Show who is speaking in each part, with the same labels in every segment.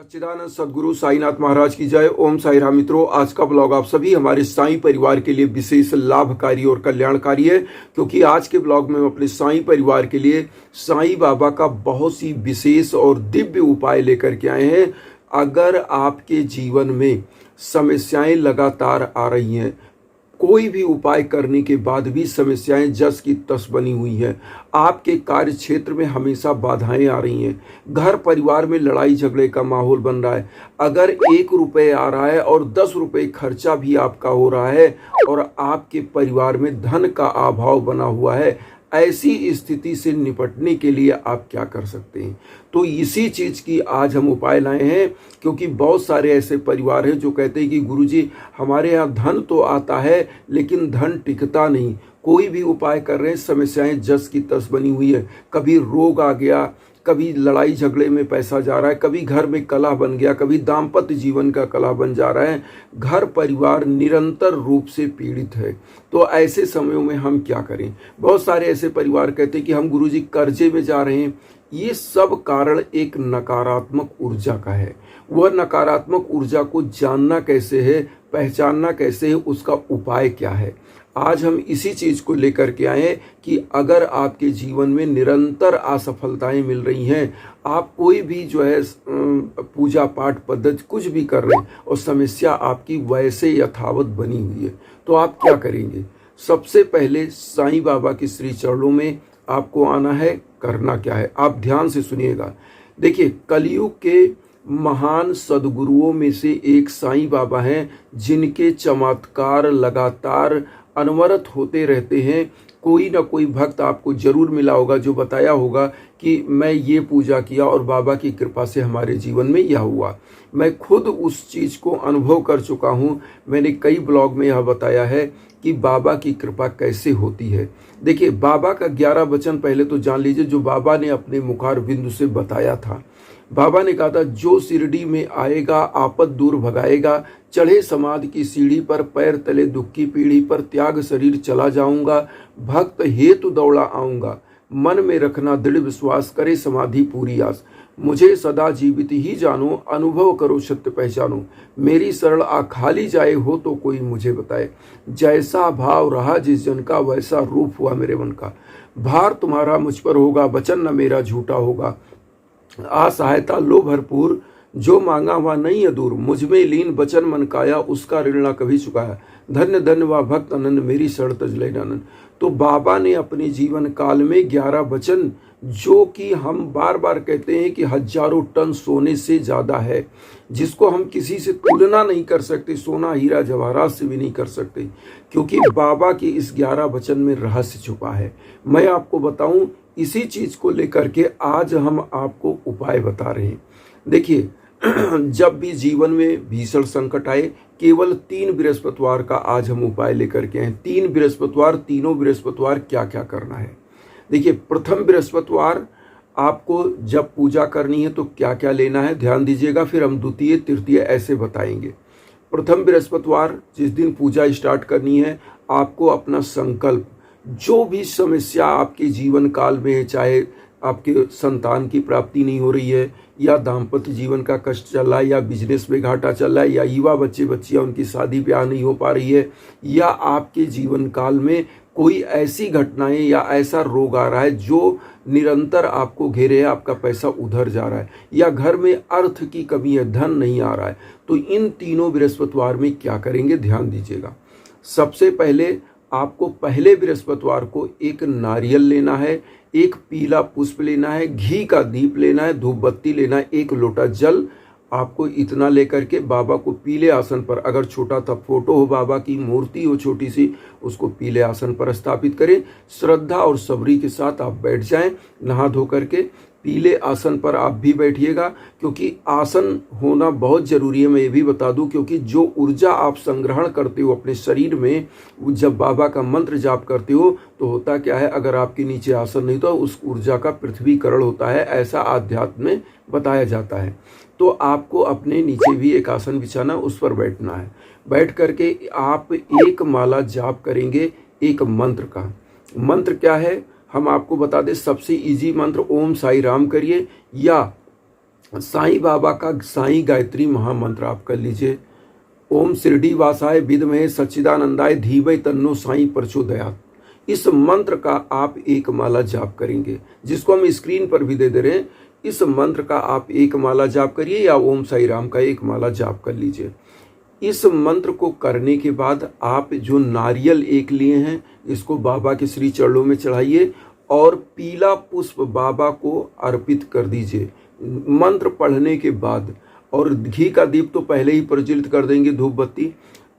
Speaker 1: सच्चिदानंद सद्गुरु साईनाथ महाराज की जय। ओम साई राम। मित्रों, आज का ब्लॉग आप सभी हमारे साईं परिवार के लिए विशेष लाभकारी और कल्याणकारी है, क्योंकि आज के ब्लॉग में हम अपने साईं परिवार के लिए साईं बाबा का बहुत सी विशेष और दिव्य उपाय लेकर के आए हैं। अगर आपके जीवन में समस्याएं लगातार आ रही हैं, कोई भी उपाय करने के बाद भी समस्याएं जस की तस बनी हुई हैं, आपके कार्य क्षेत्र में हमेशा बाधाएं आ रही हैं, घर परिवार में लड़ाई झगड़े का माहौल बन रहा है, अगर 1 रुपये आ रहा है और 10 रुपये खर्चा भी आपका हो रहा है और आपके परिवार में धन का अभाव बना हुआ है, ऐसी स्थिति से निपटने के लिए आप क्या कर सकते हैं। तो इसी चीज़ की आज हम उपाय लाए हैं, क्योंकि बहुत सारे ऐसे परिवार हैं जो कहते हैं कि गुरुजी हमारे यहाँ धन तो आता है लेकिन धन टिकता नहीं। कोई भी उपाय कर रहे हैं, समस्याएं जस की तस बनी हुई है। कभी रोग आ गया, कभी लड़ाई झगड़े में पैसा जा रहा है, कभी घर में कलह बन गया, कभी दाम्पत्य जीवन का कलह बन जा रहा है, घर परिवार निरंतर रूप से पीड़ित है। तो ऐसे समयों में हम क्या करें। बहुत सारे ऐसे परिवार कहते हैं कि हम गुरुजी कर्जे में जा रहे हैं। ये सब कारण एक नकारात्मक ऊर्जा का है। वह नकारात्मक ऊर्जा को जानना कैसे है, पहचानना कैसे है, उसका उपाय क्या है, आज हम इसी चीज़ को लेकर के आए कि अगर आपके जीवन में निरंतर असफलताएं मिल रही हैं, आप कोई भी जो है पूजा पाठ पद्धति कुछ भी कर रहे हैं और समस्या आपकी वैसे यथावत बनी हुई है, तो आप क्या करेंगे। सबसे पहले साईं बाबा के श्री चरणों में आपको आना है। करना क्या है, आप ध्यान से सुनिएगा। देखिए, कलयुग के महान सद्गुरुओं में से एक साईं बाबा हैं, जिनके चमत्कार लगातार अनवरत होते रहते हैं। कोई ना कोई भक्त आपको जरूर मिला होगा जो बताया होगा कि मैं ये पूजा किया और बाबा की कृपा से हमारे जीवन में यह हुआ। मैं खुद उस चीज़ को अनुभव कर चुका हूँ। मैंने कई ब्लॉग में यह बताया है कि बाबा की कृपा कैसे होती है। देखिए, बाबा का 11 वचन पहले तो जान लीजिए, जो बाबा ने अपने मुखार बिंदु से बताया था। बाबा ने कहा था, जो शिरडी में आएगा आपद दूर भगाएगा, चढ़े समाधि की सीढ़ी पर, पैर तले दुख की पीढ़ी पर, त्याग शरीर चला जाऊंगा, भक्त हेतु दौड़ा आऊंगा, मन में रखना दृढ़ विश्वास, करे समाधि पूरी आस, मुझे सदा जीवित ही जानो, अनुभव करो सत्य पहचानो, मेरी शरण आ खाली जाए हो तो कोई मुझे बताए, जैसा भाव रहा जिस जन का वैसा रूप हुआ मेरे मन का, भार तुम्हारा मुझ पर होगा, वचन न मेरा झूठा होगा, आ सहायता लो भरपूर, जो मांगा वह नहीं अधूर, मुझ में लीन वचन मन काया, उसका ऋण ना कभी चुकाया, धन्य धन्य व भक्त आनंद, मेरी शरण तज ले आनंद। तो बाबा ने अपने जीवन काल में 11 वचन, जो कि हम बार बार कहते हैं कि हजारों टन सोने से ज़्यादा है, जिसको हम किसी से तुलना नहीं कर सकते, सोना हीरा जवाहरात से भी नहीं कर सकते, क्योंकि बाबा के इस 11 वचन में रहस्य छुपा है। मैं आपको बताऊं, इसी चीज़ को लेकर के आज हम आपको उपाय बता रहे हैं। देखिए, जब भी जीवन में भीषण संकट आए, केवल 3 बृहस्पतिवार का आज हम उपाय लेकर के हैं। 3 बृहस्पतिवार, तीनों बृहस्पतिवार क्या क्या करना है। देखिए, प्रथम बृहस्पतिवार आपको जब पूजा करनी है तो क्या क्या लेना है, ध्यान दीजिएगा, फिर हम द्वितीय तृतीय ऐसे बताएंगे। प्रथम बृहस्पतिवार जिस दिन पूजा स्टार्ट करनी है, आपको अपना संकल्प, जो भी समस्या आपके जीवन काल में है, चाहे आपके संतान की प्राप्ति नहीं हो रही है, या दाम्पत्य जीवन का कष्ट चल रहा है, या बिजनेस में घाटा चल रहा है, या युवा बच्चे बच्चियाँ उनकी शादी ब्याह नहीं हो पा रही है, या आपके जीवन काल में कोई ऐसी घटनाएं या ऐसा रोग आ रहा है जो निरंतर आपको घेरे है, आपका पैसा उधर जा रहा है, या घर में अर्थ की कमी है, धन नहीं आ रहा है, तो इन तीनों बृहस्पतिवार में क्या करेंगे, ध्यान दीजिएगा। सबसे पहले आपको पहले बृहस्पतिवार को एक नारियल लेना है, एक पीला पुष्प लेना है, घी का दीप लेना है, धूप बत्ती लेना है, 1 लोटा जल, आपको इतना लेकर के बाबा को पीले आसन पर, अगर छोटा सा फोटो हो, बाबा की मूर्ति हो छोटी सी, उसको पीले आसन पर स्थापित करें। श्रद्धा और सबरी के साथ आप बैठ जाएं, नहा धो करके पीले आसन पर आप भी बैठिएगा, क्योंकि आसन होना बहुत ज़रूरी है। मैं ये भी बता दूं, क्योंकि जो ऊर्जा आप संग्रहण करते हो अपने शरीर में, जब बाबा का मंत्र जाप करते हो तो होता क्या है, अगर आपके नीचे आसन नहीं तो उस ऊर्जा का पृथ्वीकरण होता है, ऐसा आध्यात्म में बताया जाता है। तो आपको अपने नीचे भी एक आसन बिछाना, उस पर बैठना है। बैठ करके आप एक माला जाप करेंगे एक मंत्र का। मंत्र क्या है हम आपको बता दें, सबसे इजी मंत्र ओम साई राम करिए, या साईं बाबा का साईं गायत्री महामंत्र आप कर लीजिए। ओम शिरडी वासाय विद्महे सच्चिदानंदाय धीमहि तन्नो साईं प्रचोदयात्। इस मंत्र का आप एक माला जाप करेंगे, जिसको हम स्क्रीन पर भी दे रहे हैं। इस मंत्र का आप एक माला जाप करिए या ओम साई राम का एक माला जाप कर लीजिए। इस मंत्र को करने के बाद आप जो नारियल एक लिए हैं, इसको बाबा के श्री चरणों में चढ़ाइए और पीला पुष्प बाबा को अर्पित कर दीजिए मंत्र पढ़ने के बाद। और घी का दीप तो पहले ही प्रज्वलित कर देंगे, धूप बत्ती।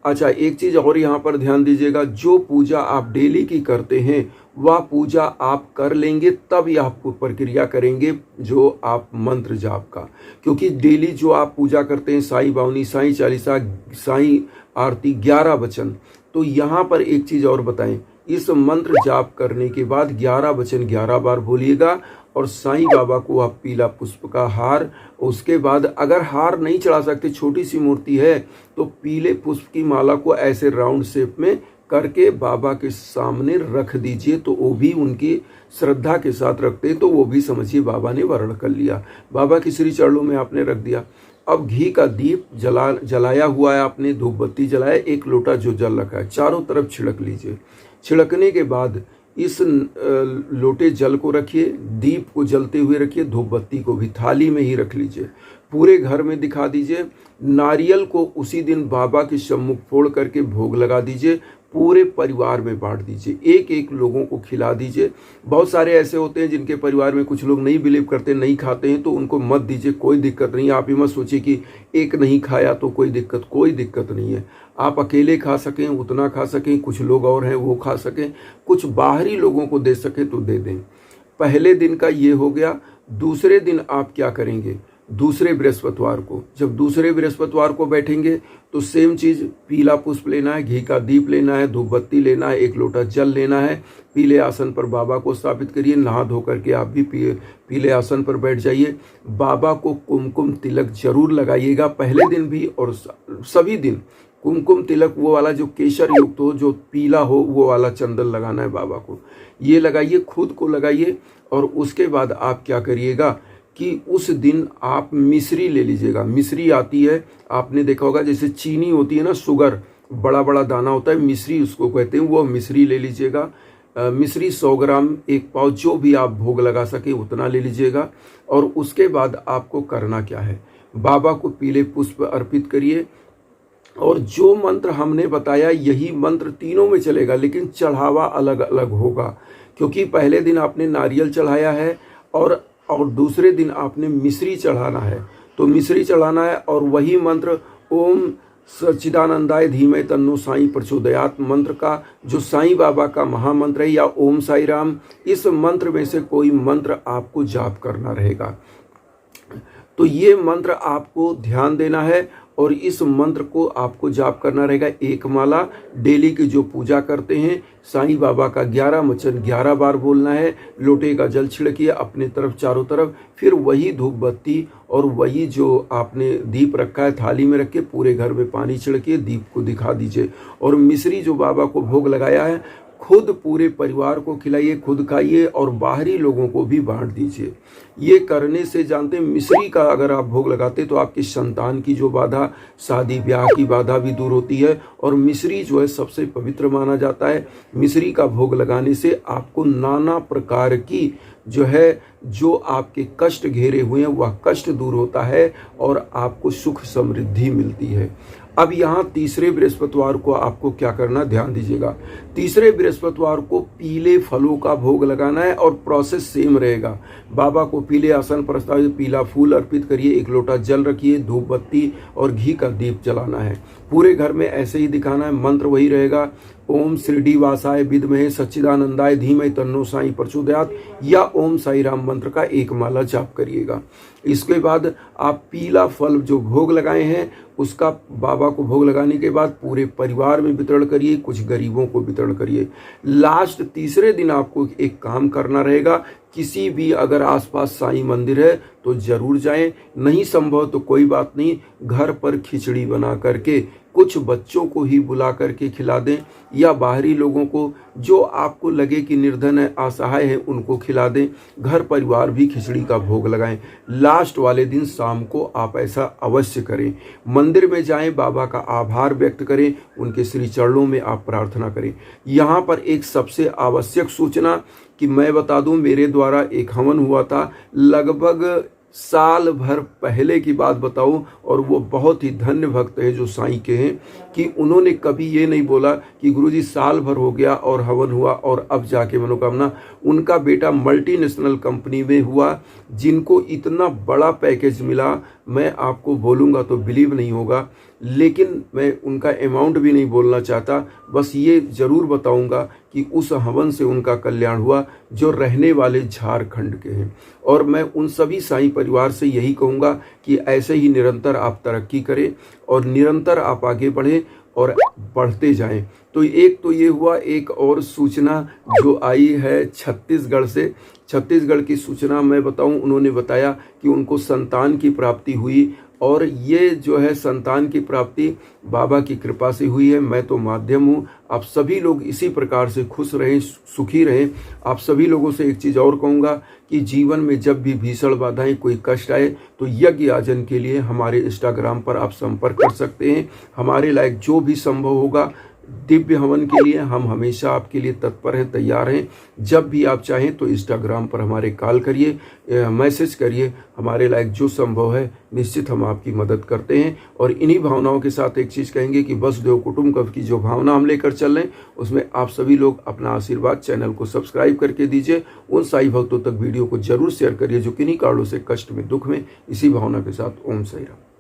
Speaker 1: अच्छा, एक चीज़ और यहाँ पर ध्यान दीजिएगा, जो पूजा आप डेली की करते हैं वह पूजा आप कर लेंगे, तब यह आपको प्रक्रिया करेंगे जो आप मंत्र जाप का। क्योंकि डेली जो आप पूजा करते हैं, साईं बावनी, साईं चालीसा, साईं आरती, 11 वचन, तो यहाँ पर एक चीज़ और बताएं, इस मंत्र जाप करने के बाद 11 वचन 11 बार बोलिएगा और साईं बाबा को आप पीला पुष्प का हार, उसके बाद अगर हार नहीं चढ़ा सकते, छोटी सी मूर्ति है, तो पीले पुष्प की माला को ऐसे राउंड शेप में करके बाबा के सामने रख दीजिए। तो वो भी उनकी श्रद्धा के साथ रखते हैं, तो वो भी समझिए बाबा ने वर्ण कर लिया। बाबा के श्री चरणों में आपने रख दिया। अब घी का दीप जलाया हुआ है आपने, धूप बत्ती जलाया, एक लोटा जो जल रखा है चारों तरफ छिड़क लीजिए। छिड़कने के बाद इस लोटे जल को रखिए, दीप को जलते हुए रखिए, धूप बत्ती को भी थाली में ही रख लीजिए, पूरे घर में दिखा दीजिए। नारियल को उसी दिन बाबा के सम्मुख फोड़ करके भोग लगा दीजिए, पूरे परिवार में बांट दीजिए, एक एक लोगों को खिला दीजिए। बहुत सारे ऐसे होते हैं जिनके परिवार में कुछ लोग नहीं बिलीव करते, नहीं खाते हैं, तो उनको मत दीजिए, कोई दिक्कत नहीं। आप ही मत सोचिए कि एक नहीं खाया तो कोई दिक्कत नहीं है। आप अकेले खा सकें उतना खा सकें, कुछ लोग और हैं वो खा सकें, कुछ बाहरी लोगों को दे सकें तो दे दें। पहले दिन का ये हो गया। दूसरे दिन आप क्या करेंगे, दूसरे बृहस्पतिवार को, जब दूसरे बृहस्पतिवार को बैठेंगे तो सेम चीज़, पीला पुष्प लेना है, घी का दीप लेना है, धूप बत्ती लेना है, एक लोटा जल लेना है, पीले आसन पर बाबा को स्थापित करिए। नहा धो करके आप भी पीले आसन पर बैठ जाइए। बाबा को कुमकुम तिलक जरूर लगाइएगा, पहले दिन भी और सभी दिन। कुमकुम तिलक वो वाला जो केसर युक्त हो, जो पीला हो, वो वाला चंदन लगाना है बाबा को। ये लगाइए, खुद को लगाइए। और उसके बाद आप क्या करिएगा कि उस दिन आप मिश्री ले लीजिएगा। मिश्री आती है, आपने देखा होगा, जैसे चीनी होती है ना, शुगर, बड़ा बड़ा दाना होता है, मिश्री उसको कहते हैं, वो मिश्री ले लीजिएगा। मिश्री 100 ग्राम, 1 पाव, जो भी आप भोग लगा सके उतना ले लीजिएगा। और उसके बाद आपको करना क्या है, बाबा को पीले पुष्प अर्पित करिए। और जो मंत्र हमने बताया यही मंत्र तीनों में चलेगा, लेकिन चढ़ावा अलग अलग होगा। क्योंकि पहले दिन आपने नारियल चढ़ाया है और दूसरे दिन आपने मिश्री चढ़ाना है, तो मिश्री चढ़ाना है। और वही मंत्र ओम सच्चिदानंदाय धीमहि तन्नो साईं प्रचोदयात् मंत्र का, जो साईं बाबा का महामंत्र है, या ओम साई राम, इस मंत्र में से कोई मंत्र आपको जाप करना रहेगा। तो ये मंत्र आपको ध्यान देना है और इस मंत्र को आपको जाप करना रहेगा। एक माला डेली की जो पूजा करते हैं, साईं बाबा का 11 वचन 11 बार बोलना है। लोटे का जल छिड़किए अपने तरफ, चारों तरफ, फिर वही धूप बत्ती और वही जो आपने दीप रखा है थाली में रख के पूरे घर में पानी छिड़किए, दीप को दिखा दीजिए। और मिश्री जो बाबा को भोग लगाया है, खुद पूरे परिवार को खिलाइए, खुद खाइए और बाहरी लोगों को भी बांट दीजिए। ये करने से, जानते हैं, मिश्री का अगर आप भोग लगाते तो आपकी संतान की जो बाधा, शादी ब्याह की बाधा भी दूर होती है। और मिश्री जो है सबसे पवित्र माना जाता है। मिश्री का भोग लगाने से आपको नाना प्रकार की जो आपके कष्ट घेरे हुए हैं वह कष्ट दूर होता है और आपको सुख समृद्धि मिलती है। अब यहाँ तीसरे बृहस्पतिवार को आपको क्या करना, ध्यान दीजिएगा। तीसरे बृहस्पतिवार को पीले फलों का भोग लगाना है और प्रोसेस सेम रहेगा। बाबा को पीले आसन पर पीला फूल अर्पित करिए, एक लोटा जल रखिए, धूप बत्ती और घी का दीप जलाना है। पूरे घर में ऐसे ही दिखाना है। मंत्र वही रहेगा, ओम शिरडी वासाय विद्महे सच्चिदानंदाय धीमहि तन्नो साईं प्रचोदयात्, या ओम साई राम मंत्र का एक माला जाप करिएगा। इसके बाद आप पीला फल जो भोग लगाए हैं उसका बाबा को भोग लगाने के बाद पूरे परिवार में वितरण करिए, कुछ गरीबों को वितरण करिए। लास्ट तीसरे दिन आपको एक काम करना रहेगा, किसी भी अगर आसपास साईं मंदिर है तो जरूर जाएं, नहीं संभव तो कोई बात नहीं, घर पर खिचड़ी बना करके कुछ बच्चों को ही बुला करके खिला दें या बाहरी लोगों को जो आपको लगे कि निर्धन है, असहाय है, उनको खिला दें। घर परिवार भी खिचड़ी का भोग लगाएं। लास्ट वाले दिन शाम को आप ऐसा अवश्य करें। मंदिर में जाएं, बाबा का आभार व्यक्त करें, उनके श्री चरणों में आप प्रार्थना करें। यहाँ पर एक सबसे आवश्यक सूचना कि मैं बता दूं, मेरे द्वारा एक हवन हुआ था लगभग साल भर पहले की बात बताऊं, और वो बहुत ही धन्य भक्त है जो साईं के हैं कि उन्होंने कभी ये नहीं बोला कि गुरुजी साल भर हो गया और हवन हुआ और अब जाके मनोकामना। उनका बेटा मल्टीनेशनल कंपनी में हुआ, जिनको इतना बड़ा पैकेज मिला, मैं आपको बोलूँगा तो बिलीव नहीं होगा, लेकिन मैं उनका अमाउंट भी नहीं बोलना चाहता। बस ये ज़रूर बताऊंगा कि उस हवन से उनका कल्याण हुआ, जो रहने वाले झारखंड के हैं। और मैं उन सभी साईं परिवार से यही कहूँगा कि ऐसे ही निरंतर आप तरक्की करें और निरंतर आप आगे बढ़ें और बढ़ते जाएं। तो एक तो ये हुआ। एक और सूचना जो आई है छत्तीसगढ़ से, छत्तीसगढ़ की सूचना मैं बताऊं, उन्होंने बताया कि उनको संतान की प्राप्ति हुई, और ये जो है संतान की प्राप्ति बाबा की कृपा से हुई है। मैं तो माध्यम हूँ। आप सभी लोग इसी प्रकार से खुश रहें, सुखी रहें। आप सभी लोगों से एक चीज़ और कहूँगा कि जीवन में जब भी भीषण बाधाएं, कोई कष्ट आए, तो यज्ञ याजन के लिए हमारे इंस्टाग्राम पर आप संपर्क कर सकते हैं। हमारे लायक जो भी संभव होगा दिव्य हवन के लिए हम हमेशा आपके लिए तत्पर हैं, तैयार हैं। जब भी आप चाहें तो इंस्टाग्राम पर हमारे कॉल करिए, मैसेज करिए। हमारे लायक जो संभव है निश्चित हम आपकी मदद करते हैं। और इन्हीं भावनाओं के साथ एक चीज़ कहेंगे कि वसुदेव कुटुंबकम की जो भावना हम लेकर चल रहे हैं, उसमें आप सभी लोग अपना आशीर्वाद चैनल को सब्सक्राइब करके दीजिए। उन साई भक्तों तक वीडियो को जरूर शेयर करिए जो किन्हीं कारणों से कष्ट में, दुख में। इसी भावना के साथ ओम साई राम।